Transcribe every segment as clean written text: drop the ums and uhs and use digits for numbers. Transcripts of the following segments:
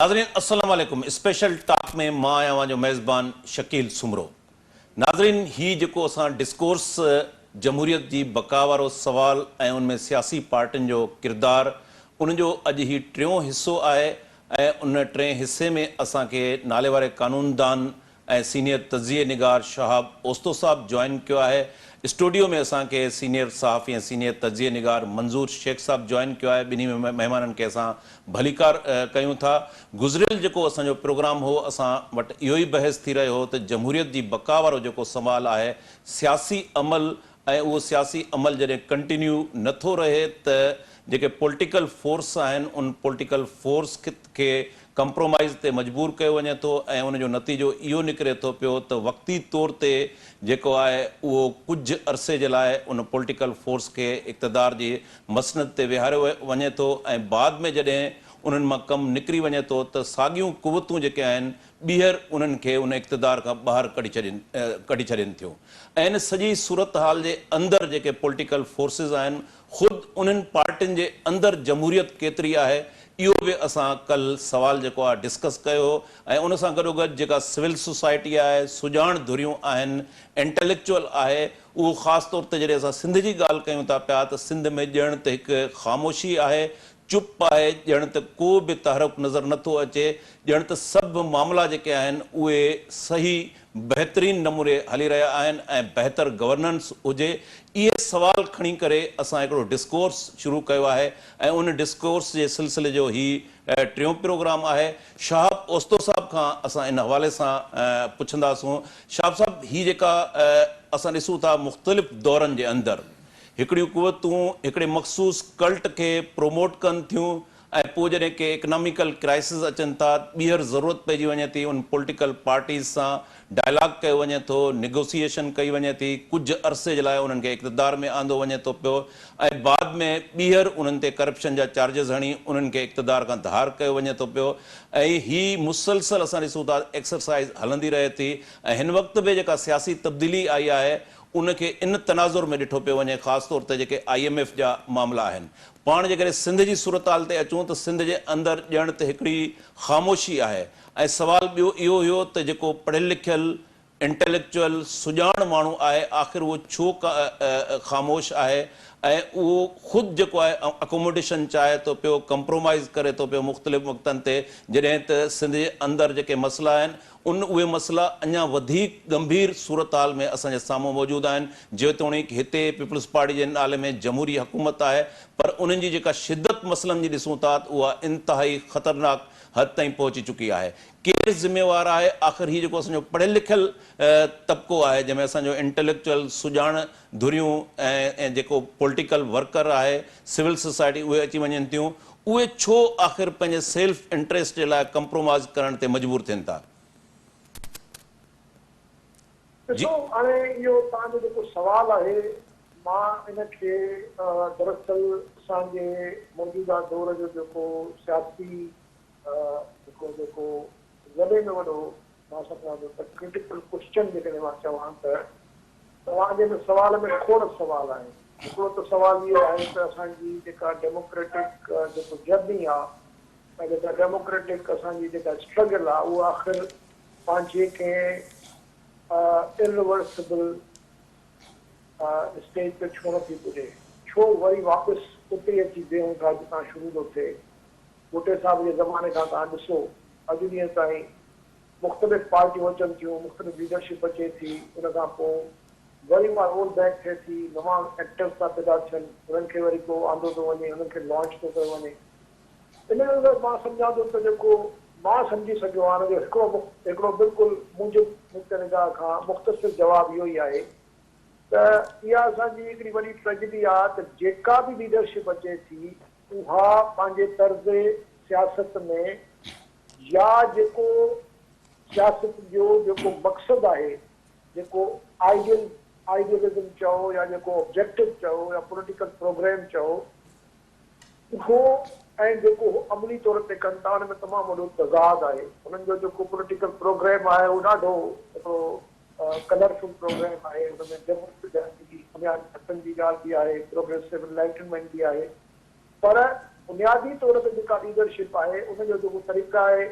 नाज़रीन अस्सलाम वालेकुम। स्पेशल टॉक में मां आहियां जो मेज़बान शकील सुमरो। नाज़रीन ही जेको असां डिस्कोर्स जमहूरियत जी बका वारो सवाल ऐं उनमें सियासी पार्टियुनि जो किरदार उनजो अॼु ही टियों हिस्सो आहे ऐं उन टे हिस्से में असांखे नाले वारे कानूनदान ऐं सीनियर तज़िये निगार शहाब ओस्तो साहब जॉइन किया है। स्टूडियो में असांखे सीनियर सहाफ़ी ऐं सीनियर तज़िये निगार मंज़ूर शेख साहब जॉइन किया है। बिन्हीं मेहमाननि खे असां भलीकार कयूं था। गुज़रियल जेको असांजो प्रोग्राम हो असां वटि इहो ई बहस थी रहियो हो त जमहूरियत जी बका वारो जेको सवाल आहे सियासी अमल ऐं उहो सियासी अमल जॾहिं कंटिन्यू नथो रहे त जेके पॉलिटिकल फोर्स आहिनि उन पॉलिटिकल फोर्स खे कंप्रोमाइज़ ते मजबूर कयो वञे थो ऐं उनजो नतीजो इहो निकिरे थो पियो त वक़्ती तौर ते जेको आहे उहो कुझु अरसे जे लाइ उन पॉलिटिकल फोर्स खे इक़्तिदार जी मसनद ते विहारियो वञे थो ऐं बाद में जॾहिं उन्हनि मां कमु निकिरी वञे थो त साॻियूं कुवतूं जेके आहिनि ॿीहर उन्हनि खे उन इक़्तिदार खां ॿाहिरि कढी छॾनि थियूं। ऐं इन सॼी सूरत हाल जे अंदरि जेके पॉलिटिकल फोर्सिस आहिनि ख़ुदि उन्हनि पार्टियुनि जे अंदरि जमहूरियत केतिरी आहे इहो बि असां कल्ह सवाल जेको आहे डिस्कस कयो ऐं उन सां गॾोगॾु जेका सिविल सोसाइटी आहे सुञाण धुरियूं आहिनि इंटेलेक्चुअल आहे उहो ख़ासि तौर ते जॾहिं असां सिंध जी ॻाल्हि कयूं था पिया त सिंध में ॼण त हिकु ख़ामोशी आहे, चुप आहे, ॼण त को बि तहरुक नज़र नथो अचे, ॼण त सभु मामला जेके आहिनि उहे सही बहितरीन नमूने हली रहिया आहिनि ऐं बहितर गवर्नेंस हुजे। इहे सवाल खणी करे असां हिकिड़ो डिस्कोर्स शुरू कयो आहे ऐं उन डिस्कोर्स जे सिलसिले जो ही टियों प्रोग्राम आहे। शहाब ओस्तो साहब खां असां इन हवाले सां पुछंदासूं। शहाब साहब ही जेका असां ॾिसूं था मुख़्तलिफ़ दौरनि जे अंदरि हिकिड़ियूं कुवतूं हिकिड़े मख़सूस कल्ट खे प्रोमोट कनि थियूं ऐं पोइ जॾहिं के इकनॉमिकल क्राइसिस अचनि था ॿीहर ज़रूरत पइजी वञे थी उन पॉलिटिकल पार्टीज़ सां डायलॉग कयो वञे थो, निगोसिएशन कई वञे थी, कुझु अरसे जे लाइ उन्हनि खे इक़्तिदार में आंदो वञे थो पियो ऐं बाद में ॿीहर उन्हनि ते करप्शन जा चार्जिस हणी उन्हनि खे इक़्तिदार खां धार कयो वञे थो पियो ऐं ही मुसलसल असां ॾिसूं था एक्सरसाइज़ हलंदी रहे थी ऐं हिन वक़्त बि जेका सियासी तब्दीली आई आहे उनखे इन तनाज़ुर में ॾिठो पियो वञे ख़ासि तौर ते जेके IMF जा मामला आहिनि। पाण जेकॾहिं सिंध जी सूरत हाल ते अचूं त सिंध जे अंदरि ॼण त हिकिड़ी ख़ामोशी आहे ऐं सुवालु ॿियो इहो हुयो त जेको पढ़ियलु लिखियलु इंटेलेक्चुअल सुञाण माण्हू आहे आख़िर उहो छो ख़ामोश आहे ऐं उहो ख़ुदि जेको आहे अकोमोडेशन चाहे थो पियो, कंप्रोमाइज़ करे थो पियो मुख़्तलिफ़ वक़्तनि ते जॾहिं त सिंध जे अंदरि जेके मसइला आहिनि उहे मसइला अञा वधीक गंभीर सूरत हाल में असांजे साम्हूं मौजूदु आहिनि। जेतोणीकि हिते पीपल्स पार्टी जे नाले में जमहूरी हुकूमत आहे पर उन्हनि जी जेका शिदत मसइलनि जी ॾिसूं था उहा इंतिहाई ख़तरनाक हद ताईं पहुची चुकी आहे। केरु ज़िम्मेवारु आहे? आख़िर हीउ जेको असांजो पढ़ियलु लिखियलु तबिको आहे जंहिंमें असांजो इंटेलेक्चुअल सुञाण धुरियूं ऐं जेको पॉलिटिकल वर्कर आहे सिविल सोसाइटी उहे अची वञनि थियूं, उहे छो आख़िर पंहिंजे सेल्फ इंट्रस्ट जे लाइ कंप्रोमाइज़ करण ते मजबूर थियनि था? ॾिसो हाणे इहो तव्हांजो जेको सुवालु आहे मां इनखे दरअसल असांजे मौजूदा दौर जो जेको सियासी जेको वॾे में वॾो मां सम्झां थो त क्रिटिकल क्वेश्चन जेकॾहिं मां चवां त तव्हांजे सुवाल में खोड़ सुवाल आहिनि। हिकिड़ो त सुवालु इहो आहे त असांजी जेका डेमोक्रेटिक जेको जर्नी आहे ऐं जेका डेमोक्रेटिक असांजी जेका स्ट्रगल आहे उहा आख़िर पंहिंजे कंहिं इरिवर्सिबल स्टेज ते छो नथी पुॼे, छो वरी वापसि उते अची वेहूं था जितां शुरू थो थिए। भुटे साहिब जे ज़माने खां तव्हां ॾिसो अॼु ॾींहं ताईं मुख़्तलिफ़ पार्टियूं अचनि थियूं, मुख़्तलिफ़ लीडरशिप अचे थी, उन खां पोइ वरी मां रोल बैक थिए थी, नवां एक्टर्स था पैदा थियनि, उन्हनि खे वरी को आंदो थो वञे, उन्हनि खे लॉन्च थो कयो वञे। इन करे मां सम्झां थो त जेको मां सम्झी सघियो आहे हुनजो हिकिड़ो बिल्कुलु मुंहिंजे नुक़्ते निगाह खां मुख़्तसिर जवाबु इहो ई आहे त इहा असांजी हिकिड़ी वॾी ट्रेजेडी आहे त जेका बि लीडरशिप अचे थी उहा पंहिंजे तर्ज़ सियासत में या जेको सियासत जो जेको मक़सदु आहे, जेको आइडियलिज़म चओ या जेको ऑब्जेक्टिव चओ या पॉलिटिकल प्रोग्राम चओ, उहो ऐं जेको अमली तौर ते कनि था हुन में तमामु वॾो तज़ाद आहे। उन्हनि जो जेको पॉलिटिकल प्रोग्राम आहे उहो ॾाढो हिकिड़ो कलरफुल प्रोग्राम आहे। हुन में डेमोक्रेसी जी ॻाल्हि बि आहे, प्रोग्रेसिव एनलाइटनमेंट बि आहे, पर बुनियादी तौर ते जेका लीडरशिप आहे उनजो जेको तरीक़ा आहे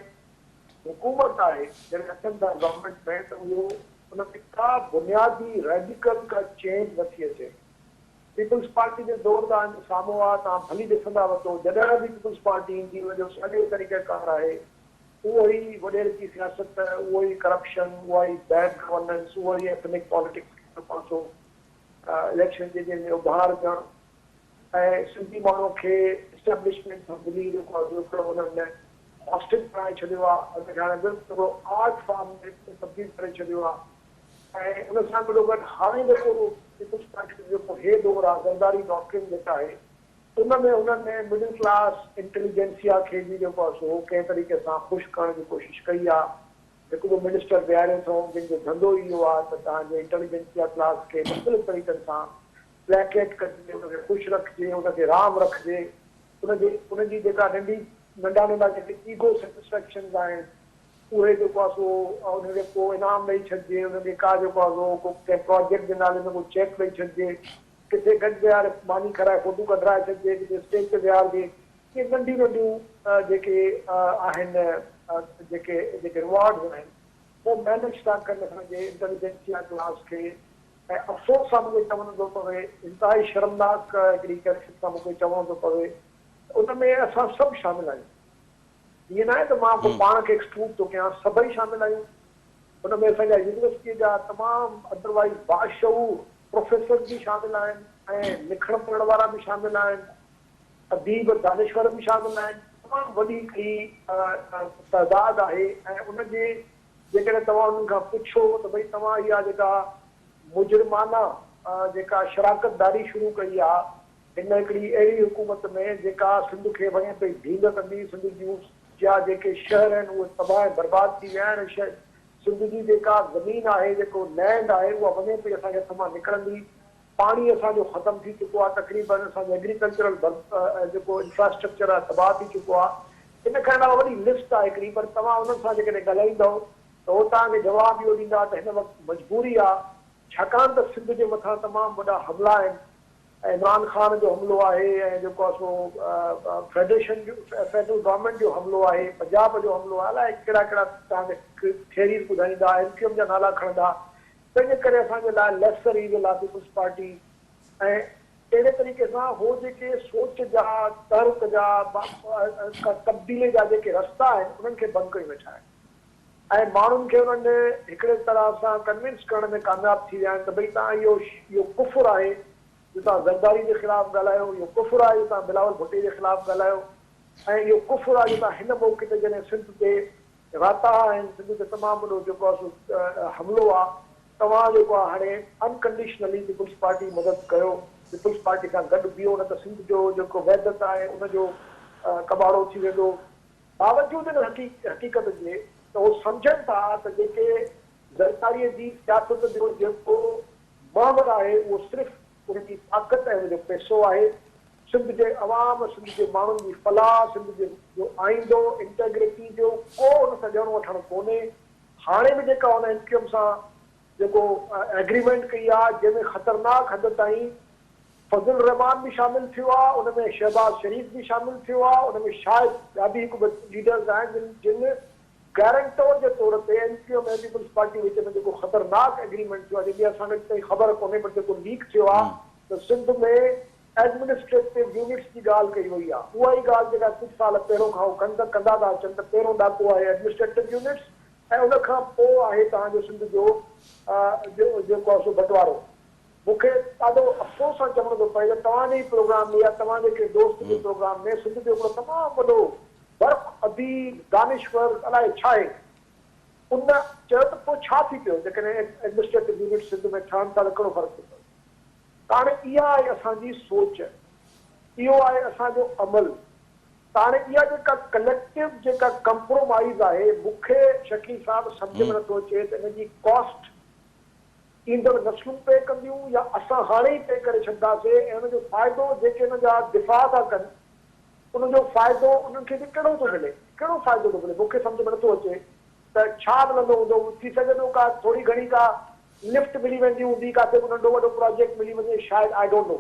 हुकूमत आहे जॾहिं अचनि था गवर्नमेंट में त उहो उन में का बुनियादी रेडिकल का चेंज नथी अचे। पीपल्स पार्टी जे दौर तव्हां साम्हूं आहे, तव्हां भली ॾिसंदा वठो जॾहिं बि पीपल्स पार्टी ईंदी उनजो साॻियो तरीक़ेकार आहे, उहो ई वॾेर जी सियासत, उहो ई करप्शन, उहा ई बैड गवर्नेंस, उहो ई एथनिक पॉलिटिक्स पासो, इलेक्शन जे उभार करणु ऐं सिंधी माण्हू खे एस्टेब्लिशमेंट सां मिली जेको उन्हनि हॉस्टल बणाए छॾियो आहे, अॼु हाणे बिल्कुलु आर्ट फॉर्म में तब्दील करे छॾियो आहे। ऐं उन सां गॾोगॾु हाणे जेको पीपल्स पार्टी जो जेको हे दौर आहे ज़रदारी डॉक्ट्रिन जेका आहे उनमें उन्हनि मिडिल क्लास इंटेलिजेंसिया खे बि जेको आहे सो कंहिं तरीक़े सां ख़ुशि करण जी कोशिशि कई आहे। हिकिड़ो मिनिस्टर विहारियो अथऊं जंहिंजो धंधो इहो आहे त तव्हांजे इंटेलिजेंसिया क्लास खे मुख़्तलिफ़ तरीक़नि सां प्लेकेट कजे, उनखे ख़ुशि रखिजे, उनखे राम रखिजे, उनजी जेका नंढा नंढा जेके ईगो सेटिस्फेक्शन आहिनि उहे जेको आहे सो उनखे को इनाम ॾेई छॾिजे, उनखे का जेको आहे सो को कंहिं प्रोजेक्ट जे नाले में को चेक ॾेई छॾिजे, किथे गॾु विहारे मानी कराए फोटू कढाए छॾिजे, किथे स्टेज ते विहारिजे। इहे नंढियूं नंढियूं जेके आहिनि जेके रिवार्ड्स आहिनि उहो मैनेज था कनि असांजे इंटेलिजेंसिया क्लास खे। ऐं अफ़सोस सां मूंखे चवणो थो पवे, इंतिहाई शर्मनाक हिकिड़ी कैफियत सां मूंखे चवणो थो पवे, उन में असां सभु शामिल आहियूं। ईअं न आहे त मां पाण खे एक्सक्लूड थो कयां, सभई शामिल आहियूं। उन में असांजा यूनिवर्सिटीअ जा तमामु अदरवाइज़ बाशऊर प्रोफेसर भी शामिल आहिनि ऐं लिखण पढ़ण वारा भी शामिल आहिनि, अदीब दानिश्वर भी शामिल आहिनि। तमामु वॾी हिकिड़ी तइदाद आहे ऐं उनजे जेकॾहिं तव्हां उन्हनि खां पुछो त भई तव्हां इहा जेका मुजरिमाना जेका शराकतदारी शुरू कई आहे हिन हिकिड़ी अहिड़ी हुकूमत में जेका सिंध खे वञे पई ढींग कंदी, सिंध जूं जा जेके शहर आहिनि उहे तबाह बर्बाद थी विया आहिनि, सिंध जी जेका ज़मीन आहे जेको लैंड आहे उहा वञे पई असांजे हथ मां निकिरंदी, पाणी असांजो ख़तमु थी चुको आहे, तक़रीबन असांजो एग्रीकल्चरल जेको इंफ्रास्ट्रक्चर आहे तबाह थी चुको आहे। इन खां अलावा वॾी लिस्ट आहे हिकिड़ी, पर तव्हां उन्हनि सां जेकॾहिं ॻाल्हाईंदव त उहो तव्हांखे जवाबु इहो ॾींदा त हिन वक़्तु मजबूरी आहे, छाकाणि त सिंध जे मथां तमामु वॾा हमला आहिनि। इमरान खान जो हमलो आहे ऐं जेको आहे सो फेडरल गवर्नमेंट जो हमलो आहे, पंजाब जो हमलो आहे, अलाए कहिड़ा कहिड़ा तव्हांखे थियरीज़ ॿुधाईंदा, एमक्यूएम जा नाला खणंदा। तंहिंजे करे असांजे लाइ लेसर ईविल आहे पीपल्स पार्टी। ऐं अहिड़े तरीक़े सां हो जेके सोच जा, तर्क जा, तब्दीली जा जेके रस्ता आहिनि उन्हनि खे बंदि करे वेठा आहिनि ऐं माण्हुनि खे उन्हनि हिकिड़े तरह सां कन्विंस करण में कामयाबु थी विया आहिनि त भई तव्हां इहो कुफुर आहे जो तव्हां ज़रदारी जे ख़िलाफ़ु ॻाल्हायो, इहो कुफुर आहे जो तव्हां बिलावल भुट्टो जे ख़िलाफ़ु ॻाल्हायो, ऐं इहो कुफुर आहे जो तव्हां हिन मौक़े ते जॾहिं सिंध ते राता आहिनि, सिंध ते तमामु वॾो जेको आहे सो हमिलो आहे, तव्हां जेको आहे हाणे अनकंडीशनली पीपल्स पार्टी मदद कयो, पीपल्स पार्टी सां गॾु बीहो, न त सिंध जो जेको वैदत आहे उनजो कबाड़ो थी वेंदो। बावजूदि हिन हक़ीक़त जे त उहो सम्झनि था त जेके ज़रदारीअ जी सियासत जो जेको महवर आहे उहो सिर्फ़ु उनजी ताक़त ऐं उनजो पैसो आहे। सिंध जे अवाम, सिंध जे माण्हुनि जी फलाह, सिंध जो आईंदो, इंटेग्रिटी जो को उन सां ॼण वठणु कोन्हे। हाणे बि जेका हुन एमक्यूएम सां जेको एग्रीमेंट कई आहे जंहिंमें ख़तरनाक हद ताईं फज़ल रहमान भी शामिल थियो आहे, उनमें शहबाज शरीफ़ भी शामिल थियो आहे, उनमें शायदि ॿिया बि हिकु लीडर्स आहिनि जिन गारंटर जे तौर ते एमक्यूएम ऐं पीपल्स पार्टी विच में जेको ख़तरनाक एग्रीमेंट थियो आहे, जंहिंजी असांखे ताईं ख़बर कोन्हे, पर जेको लीक थियो आहे त सिंध में एडमिनिस्ट्रेटिव यूनिट्स जी ॻाल्हि कई वई आहे। उहा ई ॻाल्हि जेका कुझु साल पहिरियों खां कंदा था अचनि त पहिरियों ॾाको आहे एडमिनिस्ट्रेटिव यूनिट्स ऐं उन खां पोइ आहे तव्हांजो सिंध जो जेको आहे सो बंटवारो। मूंखे ॾाढो अफ़सोस सां चवणो थो पए त तव्हांजे ई प्रोग्राम में या तव्हांजे के दोस्त जे प्रोग्राम में सिंध जो हिकिड़ो तमामु वॾो बर्फ़ अदीब दानिश्वर अलाए छा आहे, उन चयो त पोइ छा थी पियो जेकॾहिं एडमिनिस्ट्रेटिव यूनिट सिंध में ठहनि था त कहिड़ो फ़र्क़ु थो पए। हाणे इहा आहे असांजी सोच, इहो आहे असांजो अमल। हाणे इहा जेका कलेक्टिव जेका कंप्रोमाइज़ आहे, मूंखे शकील साहिबु सम्झ में नथो अचे त हिनजी कॉस्ट ईंदड़ नस्लूं पे कंदियूं या असां हाणे ई पे करे छॾींदासीं ऐं हुनजो फ़ाइदो जेके हुन जा दिफ़ा था कनि उनजो फ़ाइदो उन्हनि खे बि कहिड़ो थो मिले, कहिड़ो फ़ाइदो थो मिले, मूंखे सम्झ में नथो अचे त छा मिलंदो हूंदो। थी सघे थो का थोरी घणी का लिफ्ट मिली वेंदी हूंदी, काथे नंढो वॾो प्रोजेक्ट मिली वञे, शायदि आई डोंट नो।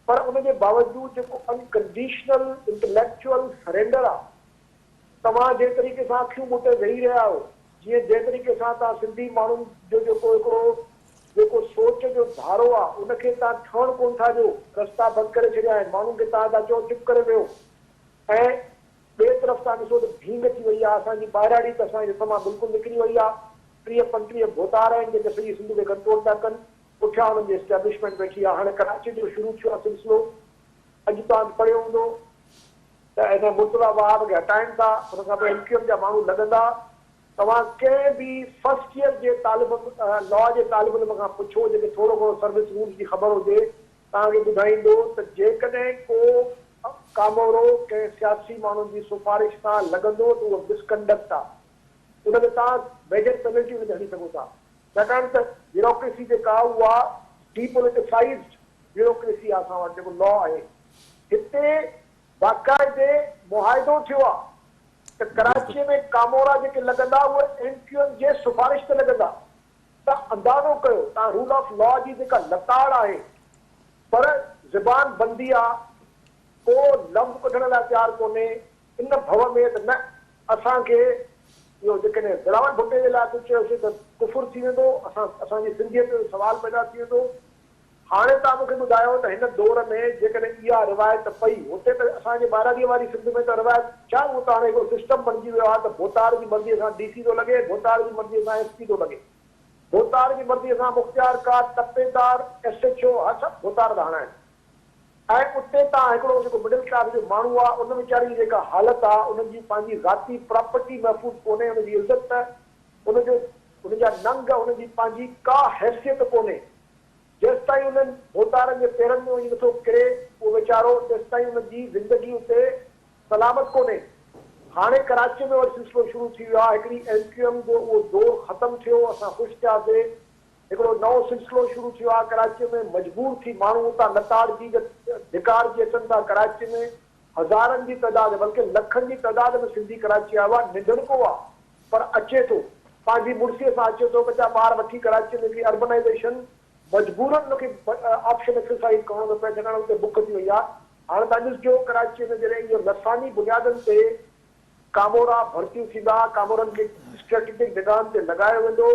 पर उनके बावजूद जो अनकंडीशनल इंटेलेक्चुअल सरेंडर आ तव्हां जे तरीक़े सां अखियूं मुटे वेही रहिया हो, जीअं जे तरीक़े सां तव्हां सिंधी माण्हुनि जो जेको सोच जो धारो आहे उनखे तव्हां ठहण कोन था ॾियो, रस्ता बंदि करे छॾिया आहिनि, माण्हुनि खे तव्हां था चओ चुप करे वियो। ऐं ॿिए तरफ़ तव्हां ॾिसो त भींग अची वई आहे, असांजी ॿाहिराड़ी त असांजे हित मां बिल्कुलु निकिरी वई आहे। 30-35 भोतार आहिनि जेके सॼी सिंध खे कंट्रोल था कनि, पुठियां हुननि जी एस्टेब्लिशमेंट वेठी आहे। हाणे कराची जो शुरू थियो आहे सिलसिलो, अॼु तव्हां पढ़ियो हूंदो त हिन मुर्तज़ा वहाब खे हटाइनि था, हुन खां पोइ MQM जा माण्हू लॻंदा। तव्हां कंहिं बि फर्स्ट ईयर जे लॉ जे तालिब इल्म खां पुछो जेके थोरो घणो सर्विस रूल्स जी ख़बर हुजे, तव्हांखे ॿुधाईंदो त जेकॾहिं को कामोरो कंहिं सियासी माण्हुनि जी सिफारिश सां लॻंदो त उहो मिसकंडक्ट आहे, उनखे तव्हां मेजर पेनल्टी में हणी सघो था। छाकाणि त ब्यूरोक्रेसी जेका उहा डीपोलिटिसाइज्ड ब्यूरोक्रेसी आहे। असां वटि जेको लॉ आहे, हिते बाक़ाइदे मुआइदो थियो आहे त कराचीअ में कामोरा जेके लॻंदा उहे MQM जे सिफारिश ते लॻंदा। तव्हां अंदाज़ो कयो, तव्हां रूल ऑफ लॉ जी जेका लताड़ आहे, पर ज़बान बंदी आहे, को लफ़्ज़ कढण लाइ तयारु कोन्हे इन भव में त न असांखे इहो जेकॾहिं दिलावर भुट्टे जे लाइ कुझु चयोसीं त कुफुर थी वेंदो, असांजी सिंधियत जो सवाल पैदा थी वेंदो। हाणे तव्हां मूंखे ॿुधायो त हिन दौर में जेकॾहिं इहा रिवायत पई, हुते त असांजे ॿाराड़ीअ वारी सिंध में त रिवायत छा, उहो त हाणे हिकिड़ो सिस्टम बणिजी वियो आहे त भोतार जी मर्ज़ीअ सां DC थो लॻे, भोतार जी मर्ज़ीअ सां SP थो लॻे, भोतार जी मर्ज़ीअ सां मुख़्तियारकार, तपेदार, SHO हर सभु भोतार रहणा आहिनि। ऐं उते तव्हां हिकिड़ो जेको मिडिल क्लास जो माण्हू आहे, उन वीचारी जी जेका हालत आहे, उनजी पंहिंजी ज़ाती प्रॉपर्टी महफ़ूज़ कोन्हे, उनजी इज़त, उनजा नंग, उनजी पंहिंजी का हैसियत कोन्हे। जेसि ताईं उन्हनि भोतारनि जे पेरनि में वञी नथो किरे उहो वीचारो, तेसि ताईं उनजी ज़िंदगी उते सलामत कोन्हे। हाणे कराची में वरी सिलसिलो शुरू थी वियो आहे, हिकिड़ी MQM जो उहो दौर ख़तमु थियो, असां ख़ुशि थियासीं, हिकिड़ो नओं सिलसिलो शुरू थियो आहे। कराची में मजबूर थी माण्हू उतां लताड़ जी धिकार जी अचनि था। कराची में हज़ारनि जी तइदाद, बल्कि लखनि जी तइदाद में सिंधी कराची आयो आहे, निंढड़को आहे, पर अचे थो, पंहिंजी मुड़सीअ सां अचे थो, बचा ॿार वठी कराची में अर्बनाइज़ेशन मजबूरन उनखे ऑप्शन एक्सरसाइज करणो थो पए, छाकाणि हुते बुख थी वई आहे। हाणे तव्हां ॾिसजो कराची में जॾहिं इहो लसानी बुनियादनि ते कामोरा भर्तियूं थींदा, कामोरनि खे स्ट्रेटेजिक निगाहनि ते लॻायो वेंदो,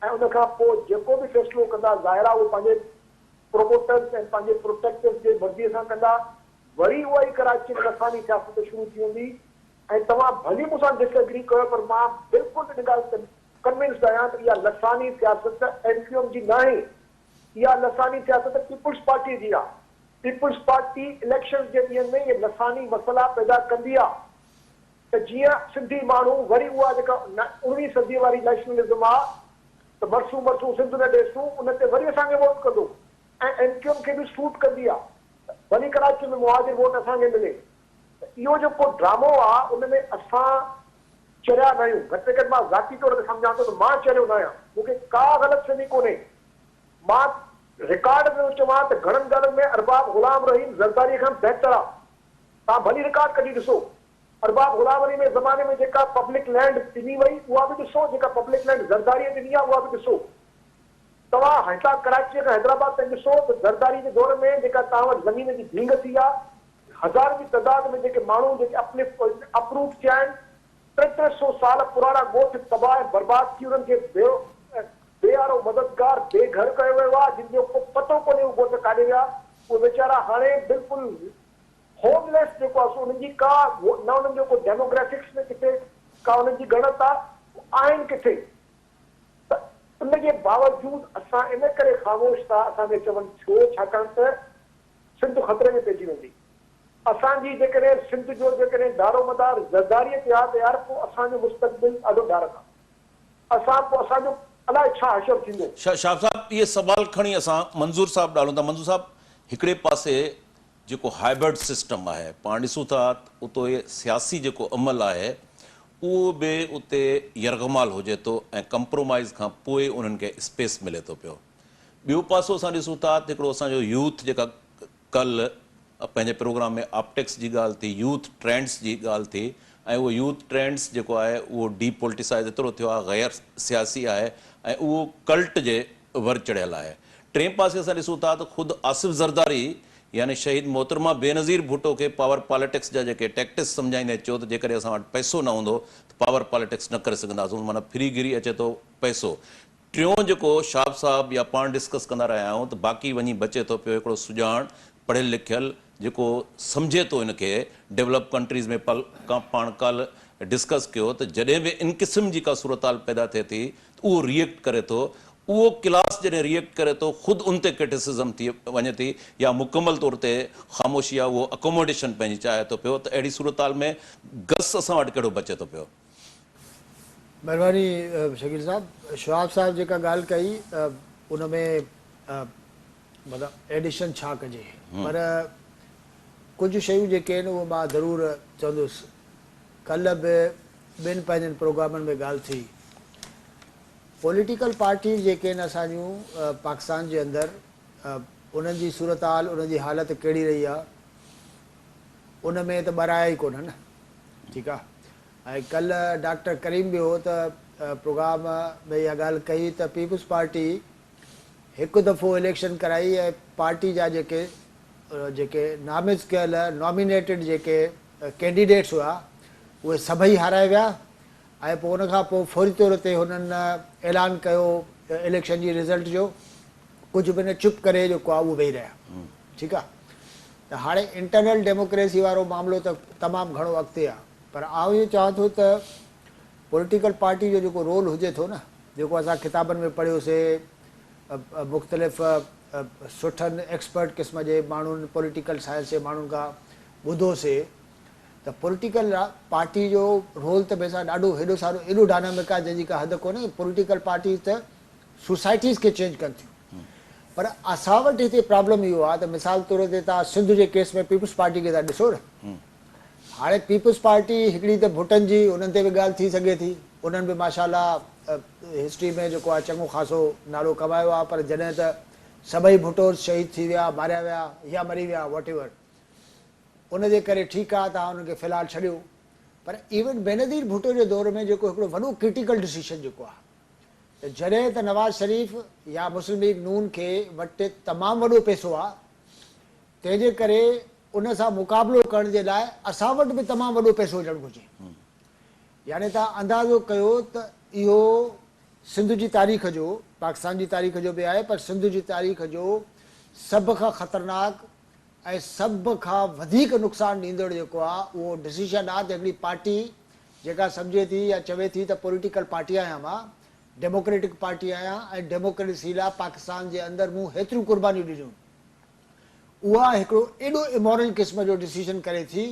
ऐं उनखां पोइ जेको बि फ़ैसिलो कंदा, ज़ाहिर आहे उहो पंहिंजे प्रोमोटर्स ऐं पंहिंजे प्रोटेक्टर्स जे मर्ज़ीअ सां कंदा। वरी उहा ई कराची में लसानी सियासत शुरू थी वेंदी। ऐं तव्हां भली मूंसां डिसएग्री कयो, पर मां बिल्कुलु इन ॻाल्हि ते कन्विंस्ड आहियां त इहा लसानी सियासत MQM जी न आहे। इहा लसानी सियासत पीपुल्स पार्टी जी आहे। पीपुल्स पार्टी इलेक्शन जे ॾींहंनि में इहे लसानी मसइला पैदा कंदी आहे त जीअं सिंधी माण्हू वरी उहा जेका 19वीं सदी वारी नेशनलिज़म आहे त मरसूं सिंध न ॾेसूं, उन ते वरी असांखे वोट कंदो, ऐं MQM खे बि सूट कंदी आहे, वरी कराची में मुहाजिर वोट असांखे मिले। इहो जेको ड्रामो आहे उन में असां चरिया न आहियूं। घटि में घटि मां ज़ाती तौर ते सम्झां थो त मां चरियो न आहियां, मूंखे का ग़लतफ़हमी कोन्हे। मां रिकॉर्ड में चवां त घणनि ॻाल्हियुनि में अरबाब ग़ुलाम रहीम ज़रदारीअ खां बहितर आहे। तव्हां भली रिकॉर्ड कढी ॾिसो, अरबाब ग़ुलाम रहीम जे ज़माने में जेका पब्लिक लैंड ॾिनी वई उहा बि ॾिसो, जेका पब्लिक लैंड ज़रदारीअ ॾिनी आहे उहा बि ॾिसो। तव्हां हितां कराचीअ खां हैदराबाद ताईं ॾिसो त ज़रदारी जे दौर में जेका तव्हां वटि ज़मीन जी भींग थी आहे, हज़ार जी तइदाद में जेके माण्हू जेके अप्रूव थिया आहिनि, 300 साल पुराणा ॻोठ तबाह ऐं बर्बाद थी, उन्हनि खे बेआरो मददगार बेघर कयो वियो आहे, जिन जो को पतो कोन्हे उहे ॻोठ काॾे विया। उहे वीचारा हाणे बिल्कुलु होमलेस जेको आहे, उन्हनि जी का न, उन्हनि जो को डेमोग्राफिक्स में किथे का उन्हनि जी गणत आहे आहिनि किथे। त उनजे बावजूद असां इन करे ख़ामोश था, असांखे चवनि छो, छाकाणि त सिंध ख़तरे में पइजी वेंदी। असांजी जेकॾहिं सिंध जो जेकॾहिं दारोमदार ज़रदारीअ ते आहे त यार पोइ असांजो मुस्तक़बिल ॾाढो डार्क आहे। असां पोइ असांजो अलाए छा हशर थींदो। शाह साहब ये सवाल खणी असां मंज़ूर साहब ॾाढो था। मंज़ूर साहब, हिकिड़े पासे जेको हाइब्रिड सिस्टम आहे, पाण ॾिसूं था उते सियासी जेको अमल आहे उहो बि उते यरगमाल हुजे थो ऐं कंप्रोमाइज़ खां पोइ उन्हनि खे स्पेस मिले थो पियो। ॿियो पासो असां ॾिसूं था त हिकिड़ो असांजो यूथ, जेका कल्ह पंहिंजे प्रोग्राम में ऑप्टिक्स जी ॻाल्हि थी, यूथ ट्रेंड्स जी ॻाल्हि थी, ऐं उहो यूथ ट्रेंड्स जेको आहे उहो डीपोलिटिसाइज़ एतिरो थियो आहे, गैर सियासी आहे ऐं उहो कल्ट जे वर चढ़ियल आहे। टे पासे असां ॾिसूं था त ख़ुदि आसिफ़ ज़रदारी यानी शहीद मोहतरमा बेनज़ीर भुट्टो के पावर पॉलिटिक्स जा जेके टैक्टिक्स सम्झाईंदे चयो त जेकॾहिं असां वटि पैसो न हूंदो त पावर पॉलिटिक्स न करे सघंदासीं, माना फ्रीगिरी अचे थो पैसो। टियों जेको शाह साहब या पाण डिस्कस कंदा रहिया आहियूं त बाक़ी वञी बचे थो पियो हिकिड़ो सुञाण पढ़ियल लिखियल जेको सम्झे थो इनखे डेवलप कंट्रीज़ में पाण कल्ह डिस्कस कयो त जॾहिं बि इन क़िस्म जी का सूरत हाल पैदा थिए थी त उहो रिएक्ट करे थो, उहो क्लास जॾहिं रिएक्ट करे थो ख़ुदि उन ते क्रिटिसिज़म थी वञे थी या मुकमल तौर ते ख़ामोशी आहे उहो अकोमोडेशन पंहिंजी चाहे थो पियो, त अहिड़ी सूरत हाल में गस असां वटि कहिड़ो बचे थो पियो? महिरबानी शकील साहब, शवाब साहब जेका ॻाल्हि कई उन में मतिलबु एडिशन छा कजे, पर कुझु शयूं जेके आहिनि उहे मां ज़रूरु चवंदुसि। कल्ह बि ॿिनि पंहिंजनि प्रोग्रामनि में ॻाल्हि थी, पॉलिटिकल पार्टीज़ जेके आहिनि असांजूं पाकिस्तान जे अंदरि, उन्हनि जी सूरत हाल, उन्हनि जी हालत कहिड़ी रही आहे, उन में त ॿराया ई कोन्हनि, ठीकु आहे। ऐं कल्ह डॉक्टर करीम बि हो त प्रोग्राम में इहा ॻाल्हि कई त पीपुल्स पार्टी हिकु दफ़ो इलेक्शन कराई ऐं पार्टी जा जेके नामिज़ कयल नॉमिनेटेड जेके कैंडिडेट्स हुआ उहे सभई हाराए विया ऐं पोइ उनखां पोइ फौरी तौर ते हुननि ऐलान कयो इलेक्शन जी रिज़ल्ट जो, कुझु बि न चुप करे जेको आहे उहो वेही रहिया, ठीकु आहे। त हाणे इंटरनल डेमोक्रेसी वारो मामिलो त तमामु घणो अॻिते आहे, पर आउं इहो चवां थो त पॉलिटिकल पार्टी जो जेको रोल हुजे थो न, जेको असां किताबनि में पढ़ियोसीं, मुख़्तलिफ़ सुठनि एक्सपर्ट क़िस्म जे माण्हुनि, पॉलिटिकल साइंस जे माण्हुनि खां ॿुधोसीं, त पॉलिटिकल पार्टी जो रोल त भई ॾाढो हेॾो सारो एॾो डायनामिक आहे जंहिंजी का हद कोन्हे। पॉलिटिकल पार्टीज़ त सोसाइटीज़ खे चेंज कनि थियूं, पर असां वटि हिते प्रॉब्लम इहो आहे त मिसाल तौर ते तव्हां सिंध जे केस में पीपुल्स पार्टी खे था ॾिसो न, हाणे पीपुल्स पार्टी हिकिड़ी त भुटनि जी उन्हनि ते बि ॻाल्हि थी सघे थी, उन्हनि बि माशाल्लाह हिस्ट्री में जेको आहे चङो ख़ासो नालो कमायो आहे, पर जॾहिं त सभई भुटोस शहीद थी विया, मारिया विया या मरी विया वॉट एवर, उनजे करे ठीकु आहे तव्हां उनखे फ़िलहालु छॾियो। पर इवन बेनज़ीर भुट्टो जे दौर में जेको हिकिड़ो वॾो क्रिटिकल डिसीशन जेको आहे, त जॾहिं त नवाज़ शरीफ़ या मुस्लिम लीग नून खे वटि तमामु वॾो पैसो आहे, तंहिंजे करे उन सां मुक़ाबिलो करण जे लाइ असां वटि बि तमामु वॾो पैसो हुजणु घुरिजे। यानी तव्हां अंदाज़ो कयो त इहो सिंध जी तारीख़ जो, पाकिस्तान जी तारीख़ जो बि आहे, पर सिंध जी तारीख़ जो सभ खां ख़तरनाक ऐं सभ खां वधीक नुक़सानु ॾींदड़ जेको आहे उहो डिसीशन आहे त हिकिड़ी पार्टी जेका सम्झे थी या चवे थी त पॉलिटिकल पार्टी आहियां मां, डेमोक्रेटिक पार्टी आहियां ऐं डेमोक्रेसी लाइ पाकिस्तान जे अंदरि मूं हेतिरियूं क़ुर्बानियूं ॾिनियूं, उहा हिकिड़ो एॾो इमोरल क़िस्म जो डिसीशन करे थी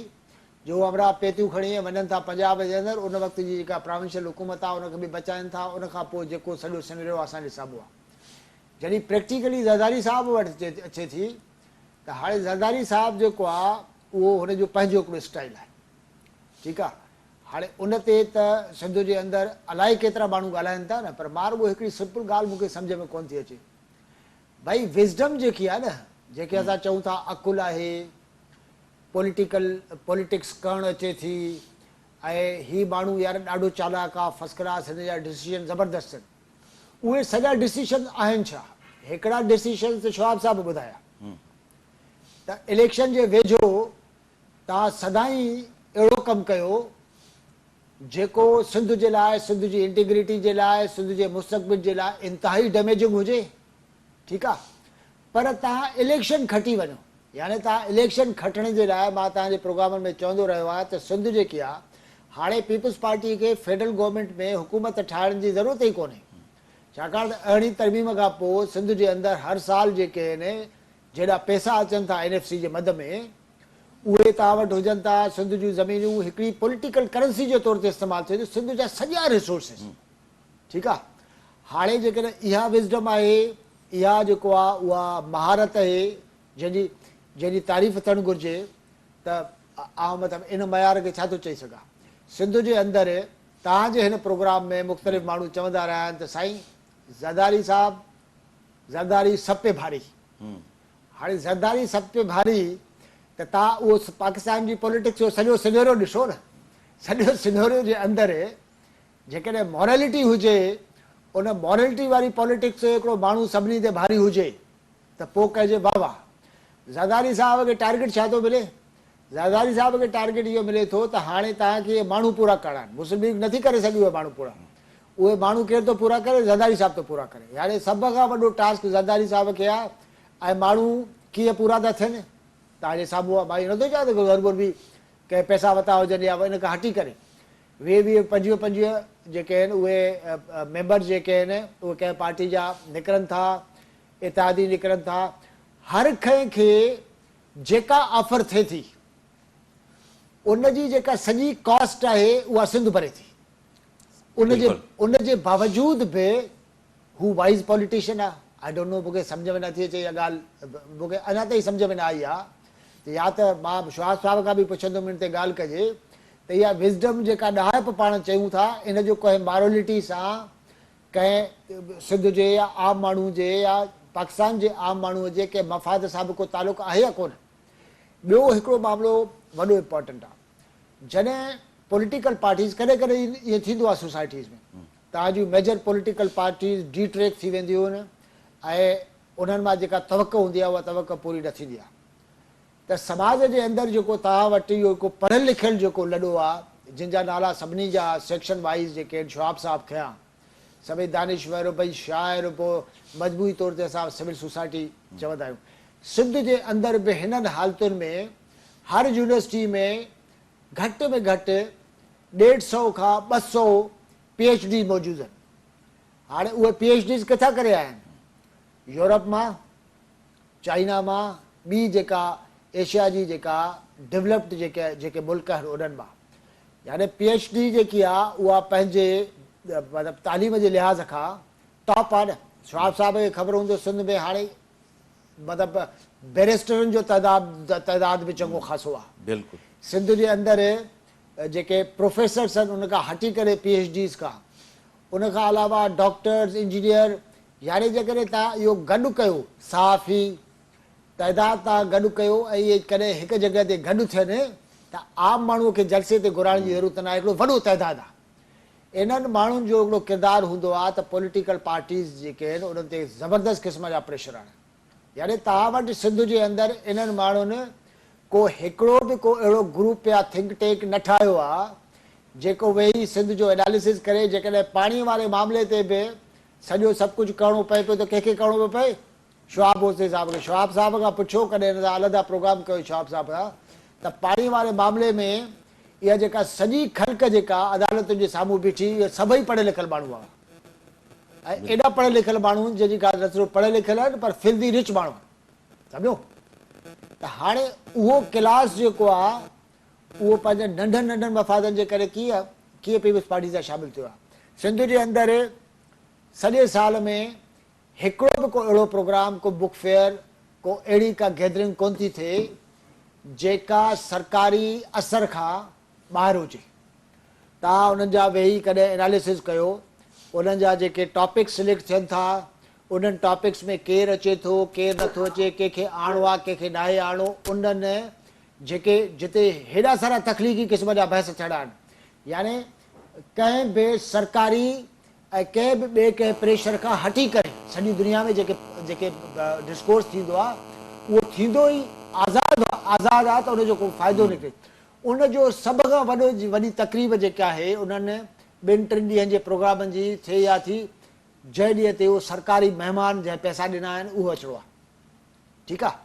जो हमरा पेतियूं खणी वञनि था पंजाब जे अंदरि, उन वक़्त जी जेका प्रोविंशियल हुकूमत आहे उनखे बि बचाइनि था, उनखां पोइ जेको सॼो सिनेरियो असांजे साम्हूं आहे। जॾहिं प्रैक्टिकली ज़रदारी साहिब वटि अचे थी त हाणे ज़रदारी साहिब जेको आहे उहो हुनजो पंहिंजो हिकिड़ो स्टाइल आहे, ठीकु आहे। हाणे उन ते त सिंध जे अंदरि अलाए केतिरा माण्हू ॻाल्हाइनि था न, पर मां रुॻो हिकिड़ी सिंपल ॻाल्हि मूंखे सम्झ में कोन थी अचे, भई विज़डम जेकी आहे न, जेके असां चऊं था अकुल आहे, पॉलिटिक्स करणु अचे थी, ऐं ही माण्हू यार ॾाढो चालाक आहे, फर्स्ट क्लास, हिन जा डिसीशन ज़बरदस्त आहिनि, उहे सॼा डिसीशन आहिनि छा? हिकिड़ा डिसीशन त शवाब साहब ॿुधाया त इलेक्शन जे वेझो तव्हां सदाई अहिड़ो कमु कयो जेको सिंध जे लाइ, सिंध जी इंटीग्रिटी जे लाइ, सिंध जे मुस्तक़बिल जे लाइ इंतिहाई डैमेजिंग हुजे, ठीकु आहे, पर तव्हां इलेक्शन खटी वञो। यानी तव्हां इलेक्शन खटण जे लाइ मां तव्हांजे प्रोग्रामनि में चवंदो रहियो आहे त सिंध जेकी आहे हाणे पीपुल्स पार्टी खे फेडरल गवर्नमेंट में हुकूमत ठाहिण जी ज़रूरत ई कोन्हे, छाकाणि त अरिड़हीं तरमीम खां पोइ सिंध जे अंदरि हर साल जेके आहिनि जहिड़ा पैसा अचनि था NFC जे मद में, उहे तव्हां वटि हुजनि था, सिंध जूं ज़मीनूं हिकिड़ी पॉलिटिकल करेंसी जे तौर ते इस्तेमालु थिए थी, सिंध जा सॼा रिसोर्सिस, ठीकु आहे। हाणे जेकॾहिं इहा विज़डम आहे, इहा जेको आहे उहा महारत आहे जंहिंजी तारीफ़ थियणु घुरिजे, त आउं मतिलबु इन मयार खे छा थो चई सघां। सिंध जे अंदरि तव्हांजे हिन प्रोग्राम में मुख़्तलिफ़ माण्हू चवंदा रहिया आहिनि त साईं ज़रदारी साहिबु, ज़रदारी सब पे भारी, हाणे ज़रदारी सब पे भारी, त तव्हां उहो पाकिस्तान जी पॉलिटिक्स जो सॼो सिनेरियो ॾिसो न, सॼो सिनेरियो जे अंदरि जेकॾहिं मॉरेलिटी हुजे, उन मॉरेलिटी वारी पॉलिटिक्स जो हिकिड़ो माण्हू सभिनी ते भारी हुजे त पोइ कहिजे वाह वाह, ज़रदारी साहब खे टारगेट छा थो मिले? ज़रदारी साहब खे टारगेट इहो मिले थो त हाणे तव्हांखे माण्हू पूरा करणा आहिनि। मुस्लिम लीग नथी करे सघी उहे माण्हू पूरा। उहे माण्हू केरु थो पूरा करे? ज़रदारी साहब थो पूरा करे। यानी सभ खां वॾो टास्क ज़रदारी साहब खे आहे। ऐं माण्हू कीअं पूरा था थियनि? तव्हांजे साम्हूं आहे। भाई नथो चवां त ज़रूरु बि कंहिं पैसा वरिता हुजनि या इन खां हटी करे 20-25 जेके आहिनि उहे मेंबर्स जेके आहिनि उहे कंहिं पार्टी जा निकिरनि था, इत्यादि निकिरनि था। हर कंहिंखे जेका ऑफर थिए थी उनजी जेका सॼी कॉस्ट आहे उहा सिंध भरे थी। उनजे बावजूद बि हू वाइज़ पॉलिटिशियन आहे। आई डोंट नो, मूंखे सम्झ में नथी अचे इहा ॻाल्हि। मूंखे अञा ताईं सम्झ में न आई आहे त या त मां शहाब साहब खां बि पुछंदुमि इन ते ॻाल्हि कजे त इहा विज़डम जेका ॾाहिप पाण चयूं था इन जो कंहिं मॉरलिटी सां कंहिं सिंध जे या आम माण्हू जे या पाकिस्तान जे आम माण्हूअ जे कंहिं मफ़ाद सां बि को तालुक़ु आहे या कोन? ॿियो हिकिड़ो मामिलो वॾो इम्पोर्टेंट आहे। जॾहिं पॉलिटिकल पार्टीज़ कॾहिं कॾहिं ईअं थींदो आहे सोसाइटीज़ में, तव्हांजूं मेजर पॉलिटिकल पार्टीज़ डिट्रेक थी वेंदियूं आहिनि ऐं उन्हनि मां जेका तवक़ो हूंदी आहे उहा तवक़ो पूरी न थींदी आहे। त समाज जे अंदरि जेको तव्हां वटि इहो हिकु पढ़ियलु लिखियलु जेको लॾो आहे, जिन जा नाला सभिनी जा सेक्शन वाइज़ जेके आहिनि, शहाब साहब खयां, सभई दानिश्वर, भई शाइर, पोइ मजबूरी तौर ते असां सिविल सोसाइटी चवंदा आहियूं। सिंध जे अंदरि बि हिननि हालतुनि में हर यूनिवर्सिटी में घटि में घटि 150 खां 200 PhD मौजूदु आहिनि। हाणे उहे PhDs किथां करे आया आहिनि? यूरोप मां, चाइना मां, ॿी जेका एशिया जी जेका डेवलप्ड जेके मुल्क आहिनि उन्हनि मां। यानी PhD जेकी आहे उहा पंहिंजे मतिलबु तालीम जे लिहाज़ खां टॉप आहे न। शहाब साहब खे ख़बर हूंदो सिंध में हाणे मतिलबु बैरिस्टरनि जो तइदाद बि चङो ख़ासो आहे। बिल्कुलु। सिंध जे अंदरि जेके प्रोफेसर्स आहिनि उन खां हटी करे PhDs खां, उन खां अलावा डॉक्टर्स, इंजीनियर, यानी जेकॾहिं तव्हां इहो गॾु कयो, साफ़ी तइदाद तव्हां गॾु कयो ऐं इहे कॾहिं हिकु जॻह ते गॾु थियनि त आम माण्हूअ खे जलसे ते घुराइण जी ज़रूरत न आहे। हिकिड़ो वॾो तइदाद आहे। इन्हनि माण्हुनि जो हिकिड़ो किरदारु हूंदो आहे त पॉलिटिकल पार्टीज़ जेके आहिनि उन्हनि ते ज़बरदस्त क़िस्म जा प्रेशर आहिनि। यानी तव्हां वटि सिंध जे अंदरि इन्हनि माण्हुनि को हिकिड़ो बि को अहिड़ो ग्रुप या थिंक टैंक न ठाहियो आहे जेको वेही सिंध जो एनालिसिस करे। जेकॾहिं पाणीअ वारे मामले ते बि सॼो सभु कुझु करिणो पए पियो त कंहिंखे करिणो पियो पए? शहाब होसे साहब खे। शहाब साहब खां पुछो, कॾहिं हिन जा अलॻि प्रोग्राम कयो शहाब साहब खां, त पाणी वारे मामले में इहा जेका सॼी ख़ल्क़ जेका अदालतुनि जे साम्हूं बीठी, इहे सभई पढ़ियल लिखियल माण्हू आहे। ऐं एॾा पढ़ियल लिखियल माण्हू जंहिंजी ॻाल्हि न सिर्फ़ु पढ़ियल लिखियल आहिनि पर फिल्दी रिच माण्हू, सम्झो। त हाणे उहो क्लास जेको आहे उहो पंहिंजे नंढनि नंढनि मफ़ादनि जे करे कीअं पीपल्स पार्टी सां शामिलु थियो आहे। सिंध जे अंदरि सॼे साल में हिकिड़ो बि को अहिड़ो प्रोग्राम, को बुक फेयर, को अहिड़ी का गैदरिंग कोन थी थिए जेका सरकारी असर खां ॿाहिरि हुजे। तव्हां उन्हनि जा वेही कॾहिं एनालिसिस कयो, उन्हनि जा जेके टॉपिक्स सिलेक्ट थियनि था, उन्हनि टॉपिक्स में केरु अचे थो, केरु नथो अचे, कंहिंखे आणो आहे, कंहिंखे नाहे आणो, उन्हनि जेके जिते हेॾा सारा तख़लीक़ी क़िस्म जा बहस थियणा आहिनि। यानी कंहिं बि सरकारी ऐं कंहिं बि ॿिए कंहिं प्रेशर खां हटी करे सॼी दुनिया में जेके डिस्कोर्स थींदो आहे उहो थींदो ई आज़ादु आहे त उनजो को फ़ाइदो निकिरे। उनजो सभ खां वॾी तक़रीब जेका आहे उन्हनि 2-3 ॾींहंनि जे प्रोग्रामनि जी थिए या थी, जंहिं ॾींहं ते उहो सरकारी महिमान जंहिं पैसा ॾिना आहिनि उहो अचिणो आहे। ठीकु आहे।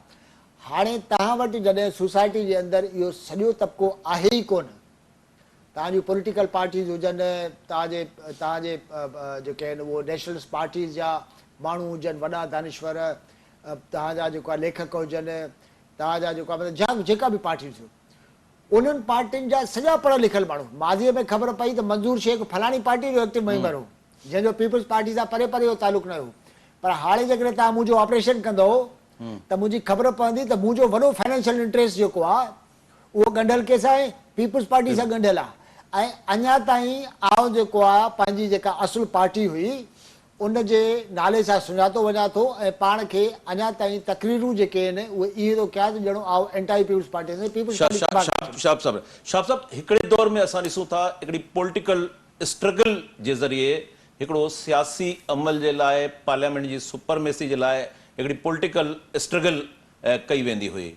हाणे तव्हां वटि जॾहिं सोसाइटी जे अंदरि इहो सॼो तबिको आहे ई कोन, तव्हांजूं पॉलिटिकल पार्टीज़ हुजनि, तव्हांजे जेके आहिनि उहो नेशनलिस्ट पार्टीज़ जा माण्हू हुजनि, वॾा दानिश्वर, तव्हांजा जेका लेखक हुजनि, तव्हांजा जेका मतिलबु जेका बि पार्टियूं थियूं, उन्हनि पार्टियुनि जा सॼा पढ़ियल लिखियल माण्हू। माज़ीअ में ख़बर पई त मंज़ूर शेख फलाणी पार्टी जो एक्टिव मेंबर हो, जंहिंजो पीपल्स पार्टी सां परे परे जो तालुक़ु न हुयो। पर हाणे जेकॾहिं तव्हां मुंहिंजो ऑपरेशन कंदो त मुंहिंजी ख़बर पवंदी त मुंहिंजो वॾो फाइनेंशियल इंट्रस्ट जेको आहे उहो ॻंढियल कंहिंसां आहे? पीपल्स पार्टी सां ॻंढियल आहे। ऐं अञा ताईं आउं जेको आहे पंहिंजी जेका असुल पार्टी हुई उनजे नाले सां सुञातो वञा थो ऐं पाण खे अञा ताईं तकरीरूं जेके आहिनि उहे इहे थो कयां त ॼणो आउं एंटाई पीपल्स पार्टी शहाब साहब हिकिड़े दौर में असां ॾिसूं था हिकिड़ी पॉलिटिकल स्ट्रगल जे ज़रिए हिकिड़ो सियासी अमल जे लाइ, पार्लियामेंट जी सुपरमेसी जे लाइ हिकिड़ी पॉलिटिकल स्ट्रगल कई वेंदी हुई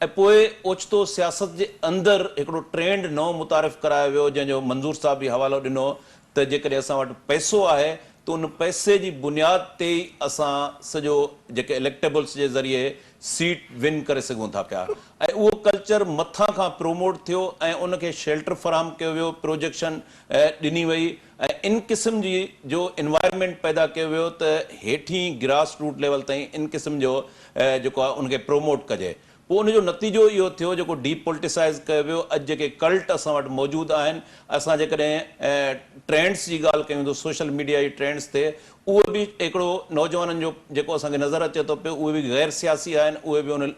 ऐं पोइ ओचितो सियासत जे अंदरि हिकिड़ो ट्रेंड नओं मुतारिफ़ करायो वियो जंहिंजो मंज़ूर साहब बि हवालो ॾिनो त जेकॾहिं असां वटि पैसो आहे त उन पैसे जी बुनियाद ते ई असां सॼो जेके इलेक्टेबल्स जे ज़रिए सीट विन करे सघूं था पिया ऐं उहो कल्चर मथां खां प्रोमोट थियो ऐं उनखे शेल्टर फराहम कयो वियो प्रोजेक्शन ॾिनी वई ऐं इन क़िस्म जी जो इन्वायरमेंट पैदा कयो वियो त हेठीं ग्रास रूट लेवल ताईं इन क़िस्म जो जेको आहे उनखे प्रोमोट कजे पोइ उनजो नतीजो इहो थियो जेको डीपोलिटिसाइज़ कयो वियो अॼु जेके कल्ट असां वटि मौजूदु आहिनि असां जेकॾहिं ट्रेंड्स जी ॻाल्हि कयूं त सोशल मीडिया जी ट्रेंड्स ते उहो बि हिकिड़ो नौजवाननि जो जेको असांखे नज़र अचे थो पियो उहे बि गैर सियासी आहिनि उहे बि उन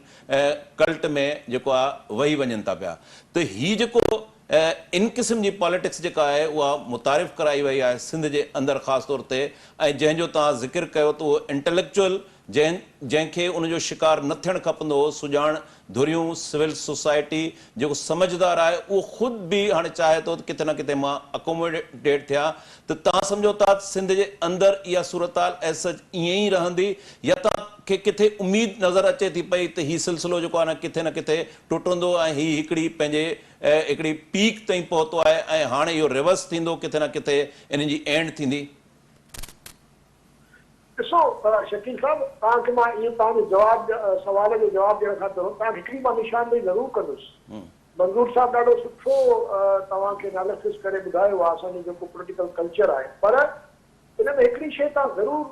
कल्ट में जेको आहे वही वञनि था पिया त हीअ जेको इन क़िस्म जी पॉलिटिक्स जेका आहे उहा मुतारिफ़ कराई वई आहे सिंध जे अंदरि ख़ासि तौर ते ऐं जंहिंजो तव्हां ज़िक्र कयो त उहो इंटेलेक्चुअल जंहिंखे उनजो शिकार न थियणु खपंदो हो सुञाण धुरियूं सिविल सोसाइटी जेको समझदार आहे उहो ख़ुदि बि हाणे चाहे थो त किथे न किथे मां अकोमोडेट थिया त तव्हां सम्झो था सिंध जे अंदरि इहा सूरताल एज सच ईअं ई रहंदी या तव्हांखे किथे उमेद नज़र अचे थी पई त हीउ सिलसिलो जेको आहे न किथे टुटंदो ऐं हीअ हिकिड़ी पंहिंजे हिकिड़ी पीक ताईं पहुतो आहे ऐं हाणे इहो रिवर्स थींदो किथे न किथे इन जी एंड थींदी ॾिसो शकील साहब तव्हांखे मां इहो तव्हांजो जवाबु सवाल जो जवाबु ॾियण खां पहिरियों तव्हांखे हिकिड़ी मां निशानदेही ज़रूरु कंदुसि मंज़ूर साहब ॾाढो सुठो तव्हांखे एनालिसिस करे ॿुधायो आहे असांजो जेको पॉलिटिकल कल्चर आहे पर इन में हिकिड़ी शइ तव्हां ज़रूरु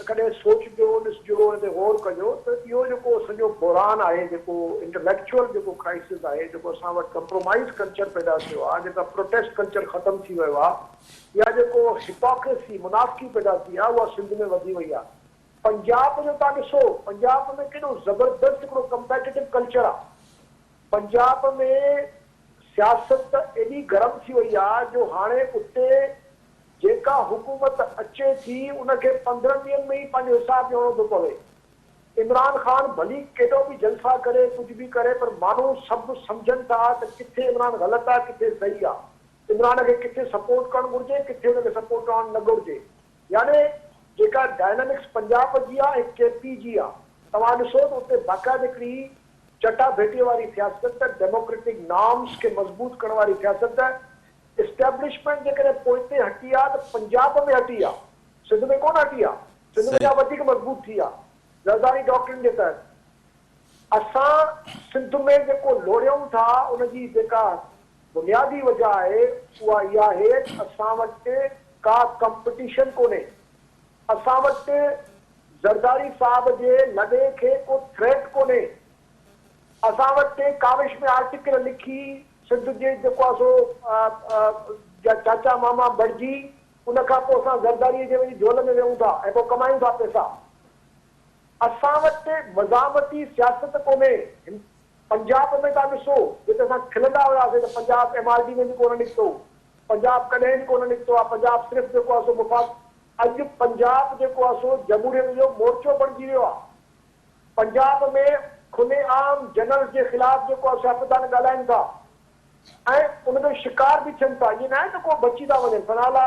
कॾहिं सोचिजो ॾिसजो हिन ते गौर कजो त इहो जेको सॼो बहरान आहे जेको इंटेलेक्चुअल जेको क्राइसिस आहे जेको असां वटि कंप्रोमाइज़ कल्चर पैदा थियो आहे जेका प्रोटेस्ट कल्चर ख़तमु थी वियो आहे या जेको हिपोक्रेसी मुनाफ़िकी पैदा थी आहे उहा सिंध में वधी वई आहे पंजाब जो तव्हां ॾिसो पंजाब में केॾो ज़बरदस्त हिकिड़ो कंपेटिटिव कल्चर आहे पंजाब में सियासत एॾी गरम थी वई आहे जो हाणे उते जेका हुकूमत अचे थी उनखे 15 ॾींहंनि में ई पंहिंजो हिसाब ॾियणो थो पवे इमरान खान भली केॾो बि जलसा करे कुझु बि करे पर माण्हू सभु सम्झनि था त किथे इमरान ग़लति आहे किथे सही आहे इमरान खे किथे सपोर्ट करणु घुरिजे किथे हुनखे सपोर्ट करणु न घुरिजे यानी जेका डायनामिक्स पंजाब जी आहे ऐं केपी जी आहे तव्हां ॾिसो त उते बाक़ाइदा हिकिड़ी चटाभेटीअ वारी सियासत डेमोक्रेटिक नॉर्म्स खे मज़बूत करण वारी सियासत एस्टेब्लिशमेंट जेकॾहिं पोइते हटी आहे त पंजाब में हटी आहे सिंध में कोन हटी आहे सिंध में जा वधीक मज़बूत थी आहे ज़रदारी डॉक्ट्रिन जे तहत असां सिंध में जेको लोड़ियूं था उनजी जेका बुनियादी वजह आहे उहा इहा आहे असां वटि का कंपटीशन कोन्हे असां वटि ज़रदारी साहब जे लॾे खे को थ्रेट कोन्हे असां वटि काविश में आर्टिकल लिखी सिंध जे जेको आहे सो चाचा मामा बड़जी उन खां पोइ असां ज़रदारीअ जे वञी झोल में वेहूं था ऐं पोइ कमायूं था पैसा असां वटि मज़ामती सियासत कोन्हे पंजाब में तव्हां ॾिसो जिते असां खिलंदा हुआसीं त पंजाब MRD में बि कोन निकितो पंजाब कॾहिं बि कोन निकितो आहे पंजाब सिर्फ़ु जेको आहे सो मुफ़ाद अॼु पंजाब जेको आहे सो जमहूरियत जो मोर्चो बणिजी वियो आहे पंजाब में खुलेआम जनरल जे ख़िलाफ़ जेको आहे सियासतदान ॻाल्हाइनि था ऐं उनजो शिकार बि थियनि था ईअं न आहे त को बची था वञनि फनाला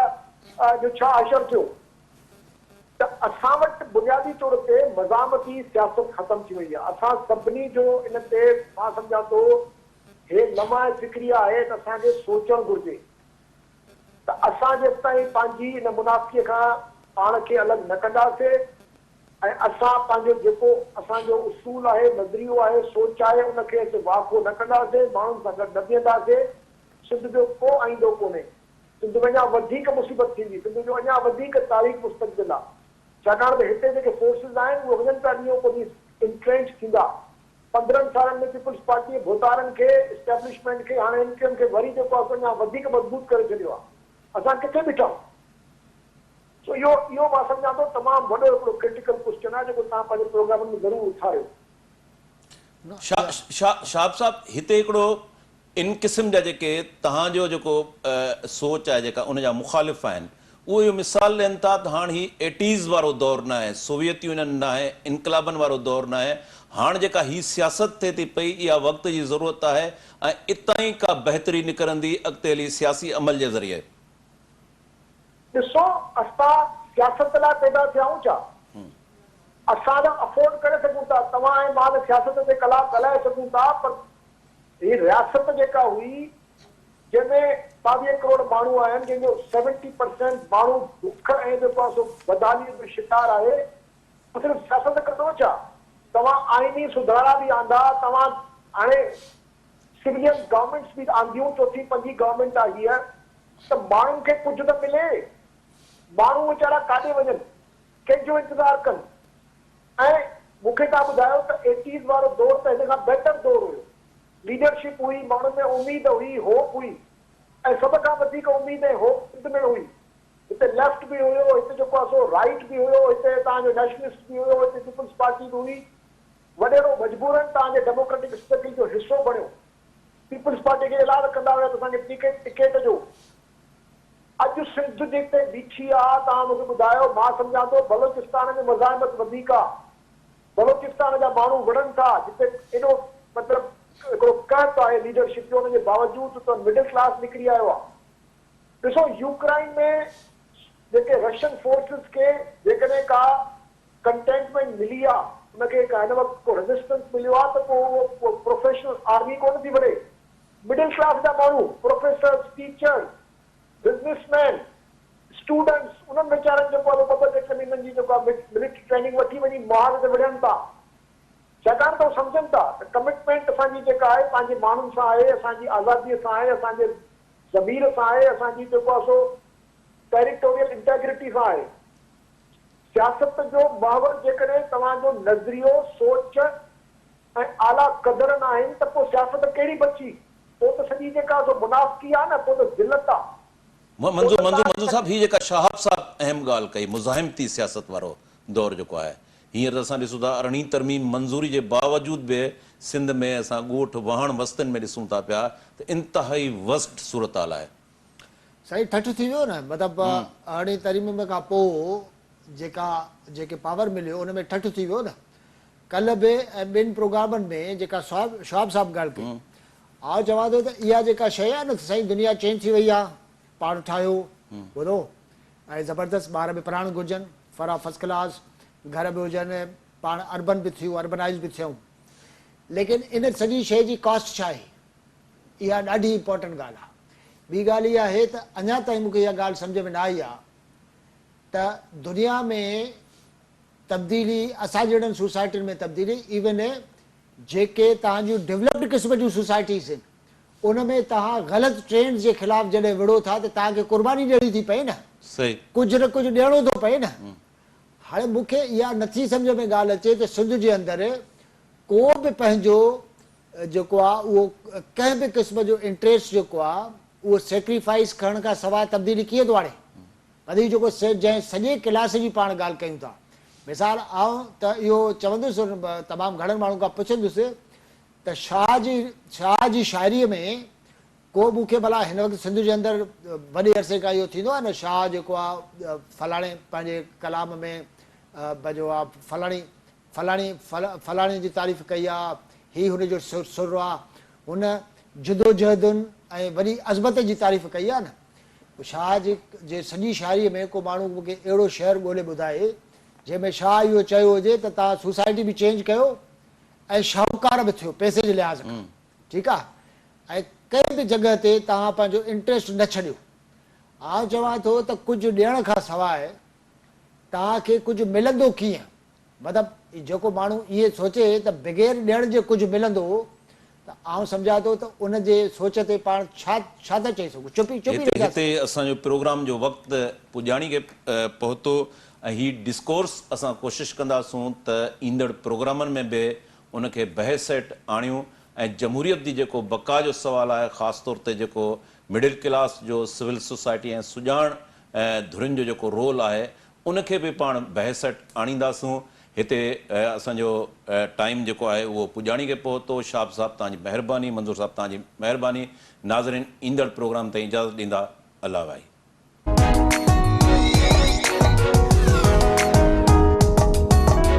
जो छा असरु थियो त असां वटि बुनियादी तौर ते मज़ामती सियासत ख़तमु थी वई आहे असां सभिनी जो इन ते मां सम्झां थो हे लम्हा फिक्री आहे त असांखे सोचणु घुरिजे त असां जेसि ताईं पंहिंजी इन मुनाफ़िकीअ खां पाण खे अलॻि न कंदासीं ऐं असां पंहिंजो जेको असांजो उसूल आहे नज़रियो आहे सोच आहे उनखे वाक़ो न कंदासीं माण्हुनि सां गॾु न बीहंदासीं सिंध जो को आईंदो कोन्हे सिंध में अञा वधीक मुसीबत थींदी सिंध जो अञा वधीक तारीख़ मुस्तक़बिल आहे छाकाणि त हिते जेके फोर्सिस आहिनि उहे वञनि था ॾींहों को ॾींहुं इंट्रेंच थींदा 15 सालनि में पीपुल्स पार्टी भोतारनि खे एस्टेब्लिशमेंट खे हाणे इनकम खे वरी जेको आहे अञा वधीक मज़बूत करे छॾियो आहे असां किथे बीठा सो इहो मां सम्झां थो तमामु वॾो हिकिड़ो क्रिटिकल क्वेश्चन आहे जेको तव्हां पंहिंजे प्रोग्राम में ज़रूरु उथारियो शाब साहब हिते हिकिड़ो इन क़िस्म जा जेके तव्हांजो जेको सोच आहे जेका उनजा मुखालिफ़ आहिनि उहो इहो मिसाल ॾियनि था त हाणे ही 80s वारो दौरु न आहे सोवियत यूनियन न आहे इनकलाबनि वारो दौरु न आहे हाणे जेका ही सियासत थिए थी पई इहा वक़्त जी ज़रूरत आहे ऐं इतां ई का बहितरी निकिरंदी अॻिते हली सियासी अमल जे ज़रिए ॾिसो असां सियासत लाइ पैदा थिया आहियूं छा असां अफोर्ड करे सघूं था, तव्हां ऐं मां सियासत ते कलाक ॻाल्हाए सघूं था, पर हीअ रियासत जेका हुई जंहिंमें 22 करोड़ माण्हू आहिनि, जंहिंजो 70% माण्हू दुख ऐं जेको आहे सो बदहालीअ जो शिकार आहे, सिर्फ़ु सियासत कंदो छा? तव्हां आइनी सुधारा बि आंदा, तव्हां हाणे सिविलियन गवर्नमेंट्स बि आंदियूं, चोथीं पंजी गवर्नमेंट आहे हीअ, त माण्हुनि खे कुझु त मिले। माण्हू वीचारा काॾे वञनि, कंहिंजो इंतज़ारु कनि? ऐं मूंखे तव्हां ॿुधायो त 80s वारो दौर त हिन खां बेटर दौर हुयो। लीडरशिप हुई, माण्हुनि में उमेद हुई, होप हुई, ऐं सभ खां वधीक उमेद ऐं होप में हुई। हिते लेफ्ट बि हुयो, हिते जेको आहे सो राइट बि हुयो, हिते तव्हांजो नेशनलिस्ट बि हुयो, हिते पीपल्स पार्टी बि हुई। वॾेरो मजबूरन तव्हांजे डेमोक्रेटिक स्ट्रगल जो हिसो बणियो। पीपल्स पार्टी खे ऐलान कंदा हुया त असांखे टिकेट जो। अॼु सिंध जिते बीठी आहे, तव्हां मूंखे ॿुधायो, मां सम्झां थो बलोचिस्तान में मज़ाहिमत वधीक आहे। बलोचिस्तान जा माण्हू वड़नि था, जिते एॾो मतिलबु हिकिड़ो कहत आहे लीडरशिप जो, हुनजे बावजूदि त मिडिल क्लास निकिरी आयो आहे। ॾिसो, यूक्राइन में जेके रशियन फोर्सिस खे जेकॾहिं का कंटेनमेंट मिली आहे, उनखे हिन वक़्तु को रेजिस्टेंस मिलियो आहे, त पोइ उहो प्रोफेशनल आर्मी कोन थी बणे। मिडिल क्लास जा माण्हू, प्रोफेसर्स, टीचर्स, बिज़नेसमैन, स्टूडेंट्स, उन्हनि वीचारनि जेको आहे ॿ टे महीननि जी जेको आहे मिलिट्री ट्रेनिंग वठी वञी महाल ते विढ़नि था। छाकाणि त उहे सम्झनि था त कमिटमेंट असांजी जेका आहे पंहिंजे माण्हुनि सां आहे, असांजी आज़ादीअ सां आहे, असांजे ज़मीर सां आहे, असांजी जेको आहे सो टेरिटोरियल इंटेग्रिटी सां आहे। सियासत जो माहौल जेकॾहिं तव्हांजो नज़रियो, सोच ऐं आला क़दर न आहिनि, त पोइ सियासत कहिड़ी बची? पोइ त सॼी जेका सो मुनाफ़िकी आहे न, पोइ त ज़िलत आहे। मंजूर साहब, ही जेका शहाब साहब अहम ॻाल्हि कई, मुज़ाहिमती सियासत वारो दौर जेको आहे, हींअर त असां ॾिसूं था 18वीं तरमीम मंज़ूरी जे बावजूद बि सिंध में असां ॻोठ वहण वस्तनि में ॾिसूं था पिया त इंतिहाई वर्स्ट सूरत हाल आहे। साईं, ठठ थी वियो न, मतिलबु 18वीं तरमीम खां पोइ जेके पावर मिलियो उन में ठठ थी वियो न। कल्ह बि ऐं ॿिनि प्रोग्रामनि में जेका शहाब साहब ॻाल्हि कई, आउं चवां थो त इहा जेका शइ आहे न साईं, दुनिया चेंज थी वई आहे। पाण ठाहियो, ॿुधो, ऐं ज़बरदस्त ॿार बि पढ़णु घुरिजनि, फरा फर्स्ट क्लास, घर बि हुजनि, पाण अर्बन बि थियूं, अर्बनाइज़ बि थियूं। लेकिन इन सॼी शइ जी कॉस्ट छा आहे? इहा ॾाढी इंपॉर्टेंट ॻाल्हि आहे। ॿी ॻाल्हि इहा आहे त अञा ताईं मूंखे इहा ॻाल्हि सम्झ में न आई आहे त दुनिया में तब्दीली, असां जहिड़नि सोसाइटियुनि में तब्दीली, इवन जेके तव्हांजूं डेवलप्ड क़िस्म जूं सोसाइटीज़ आहिनि, उन में तव्हां ग़लति ट्रेंड्स जे ख़िलाफ़ु जॾहिं विढ़ो था त तव्हांखे कुर्बानी ॾियणी थी पए न, कुझु न कुझु ॾियणो थो पए न। हाणे मूंखे इहा नथी सम्झ में ॻाल्हि अचे त सिंध जे अंदरि को बि पंहिंजो जेको आहे उहो कंहिं बि क़िस्म जो इंट्रस्ट जेको आहे उहो सेक्रीफाइस करण खां सवाइ तब्दीली कीअं थो आणे। वधीक जेको जंहिं सॼे क्लास जी पाण ॻाल्हि कयूं था, मिसाल आउं त इहो चवंदुसि, तमामु घणनि माण्हुनि खां पुछंदुसि त शाह जी शाइरीअ में को मूंखे भला हिन वक़्तु सिंध जे अंदरि वॾे अरसे खां इहो थींदो आहे न, शाह जेको आहे फलाणे पंहिंजे कलाम में जो आहे फलाणी जी तारीफ़ कई आहे, हीअ हुनजो सुर आहे, हुन जिदोजहदुनि ऐं वरी अज़मत जी तारीफ़ कई आहे न। शाह जे सॼी शाइरीअ में को माण्हू मूंखे अहिड़ो शहर ॻोल्हे ॿुधाए जंहिंमें शाह इहो चयो हुजे त तव्हां सोसाइटी बि चेंज कयो ऐं शाहूकार बि थियो पैसे जे लिहाज़ खां, ठीकु आहे, ऐं कंहिं बि जॻह ते तव्हां पंहिंजो इंट्रस्ट न छॾियो। आउं चवां थो त कुझु ॾियण खां सवाइ तव्हांखे कुझु मिलंदो कीअं? मतिलबु जेको माण्हू इहे सोचे त बग़ैर ॾियण जे कुझु मिलंदो, त आउं सम्झां थो त उनजे सोच ते पाण छा था चई सघूं? हिते असांजो प्रोग्राम जो वक़्तु पुॼाणी खे पहुतो ऐं हीउ डिस्कोर्स असां कोशिशि कंदासूं त ईंदड़ प्रोग्रामनि में बि उनखे बहस हेठि आणियूं ऐं जमहूरियत जी जेको बका जो सुवालु आहे, ख़ासि तौर ते जेको मिडिल क्लास जो सिविल सोसाइटी ऐं सुञाण धुरियुनि जो जेको रोल आहे, उनखे बि पाण बहस हेठि आणींदासूं। हिते असांजो टाइम जेको आहे उहो पुॼाणी खे पहुतो। शाह साहब तव्हांजी महिरबानी, मंज़ूर साहब तव्हांजी महिरबानी। नाज़रीन, ईंदड़ प्रोग्राम ताईं इजाज़त ॾींदा। अल्लाह भाई।